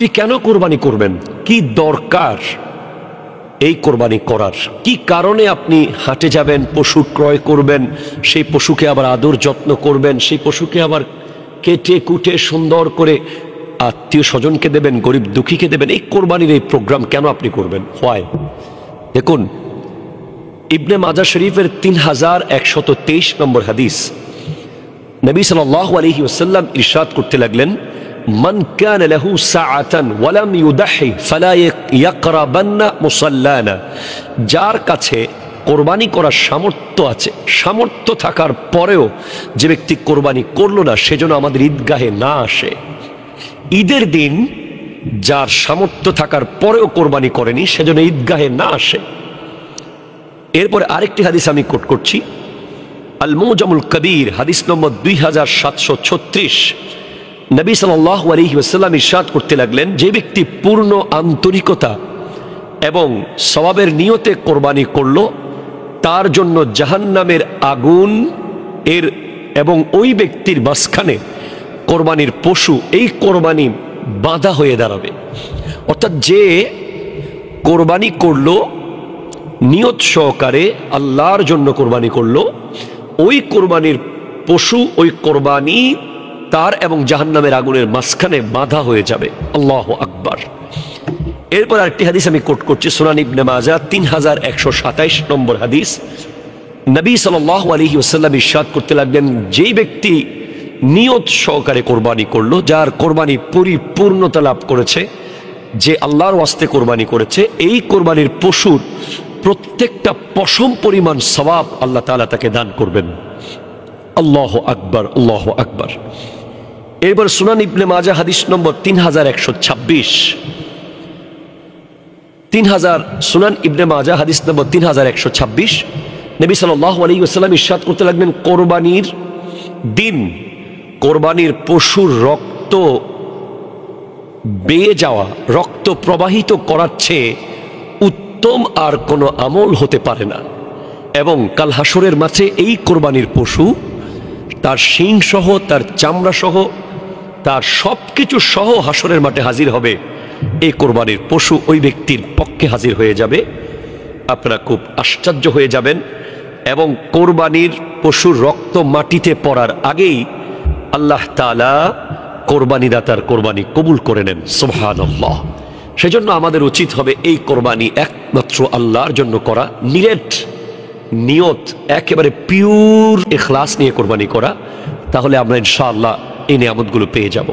আপনি কেন কোরবানি করবেন, কি দরকার এই কোরবানি করার, কি কারণে আপনি হাটে যাবেন, পশু ক্রয় করবেন, সেই পশুকে আবার আদর যত্ন করবেন, সেই পশুকে আবার কেটে কুটে সুন্দর করে আত্মীয় স্বজনকে দেবেন, গরিব দুঃখীকে দেবেন, এই কোরবানির এই প্রোগ্রাম কেন আপনি করবেন? হয় দেখুন, ইবনে মাজাহ শরীফের 3123 নম্বর হাদিস, নবী সাল্লাল্লাহু আলাইহি ওয়াসাল্লাম ইরশাদ করতে লাগলেন, মান কানা লাহু সাআতান ওয়া লাম ইউদাহি ফালা ইয়াকরাবান্না মুসাল্লানা। যার কাছে কোরবানি করার সামর্থ্য আছে, সামর্থ্য থাকার পরেও যে ব্যক্তি কোরবানি করলো না, সেজন্য আমাদের ঈদগাহে না আসে। ঈদের দিন যার সামর্থ্য থাকার পরেও কোরবানি করেনি, সেজন্য ঈদগাহে না আসে। এরপরে আরেকটি হাদিস আমি কোট করছি, আল মুজামুল কবির, হাদিস নম্বর 2736। নবী সাল্লাল্লাহু আলাইহি ওয়াসাল্লাম ইরশাদ করতে লাগলেন, যে ব্যক্তি পূর্ণ আন্তরিকতা এবং সওয়াবের নিয়তে কোরবানি করলো, তার জন্য জাহান্নামের আগুন এর এবং ওই ব্যক্তির মাঝখানে কোরবানির পশু, এই কোরবানি বাধা হয়ে দাঁড়াবে। অর্থাৎ যে কোরবানি করলো নিয়ত সহকারে, আল্লাহর জন্য কোরবানি করলো, ওই কোরবানির পশু, ওই কোরবানি তার এবং জাহান্নামের আগুনের মাঝখানে বাধা হয়ে যাবে। আল্লাহু আকবার। এরপর আরেকটি হাদিস আমি কোট করছি, সুনান ইবনে মাজাহ 3127 নম্বর হাদিস। নবী সাল্লাল্লাহু আলাইহি ওয়াসাল্লাম ইরশাদ করতে লাগলেন, যেই ব্যক্তি নিয়ত সহকারে কোরবানি করলো, যার কোরবানি পরিপূর্ণতা লাভ করেছে, যে আল্লাহর ওয়াস্তে কোরবানি করেছে, এই কোরবানির পশুর প্রত্যেকটা পশম পরিমাণ সওয়াব আল্লাহ তাআলা তাকে দান করবেন। আল্লাহু আকবার, আল্লাহু আকবার। এরপর সুনান ইবনে মাজাহ হাদিস নম্বর 3126, সুনান ইবনে মাজাহ হাদিস নম্বর 3126। নবী সাল্লাল্লাহু আলাইহি ওয়াসাল্লাম ইরশাদ করতে লাগলেন, কোরবানির দিন কোরবানির পশুর রক্ত বেয়ে যাওয়া, রক্ত প্রবাহিত করার চেয়ে উত্তম আর কোনো আমল হতে পারে না। এবং কাল হাসরের মাঠে এই কোরবানির পশু তার শিং সহ, তার চামড়া সহ, তার সব কিছু সহ হাসরের মাঠে হাজির হবে। এই কোরবানির পশু ওই ব্যক্তির পক্ষে হাজির হয়ে যাবে। আপনারা খুব আশ্চর্য হয়ে যাবেন। এবং কোরবানির পশুর রক্ত মাটিতে পড়ার আগেই আল্লাহ তাআলা কোরবানিদাতার কোরবানি কবুল করে নেন। সুবহানাল্লাহ। সেজন্য আমাদের উচিত হবে এই কোরবানি একমাত্র আল্লাহর জন্য করা, নিরেট নিয়ত, একেবারে পিওর ইখলাস নিয়ে কোরবানি করা। তাহলে আমরা ইনশাআল্লাহ এই নিয়ামতগুলো পেয়ে যাব।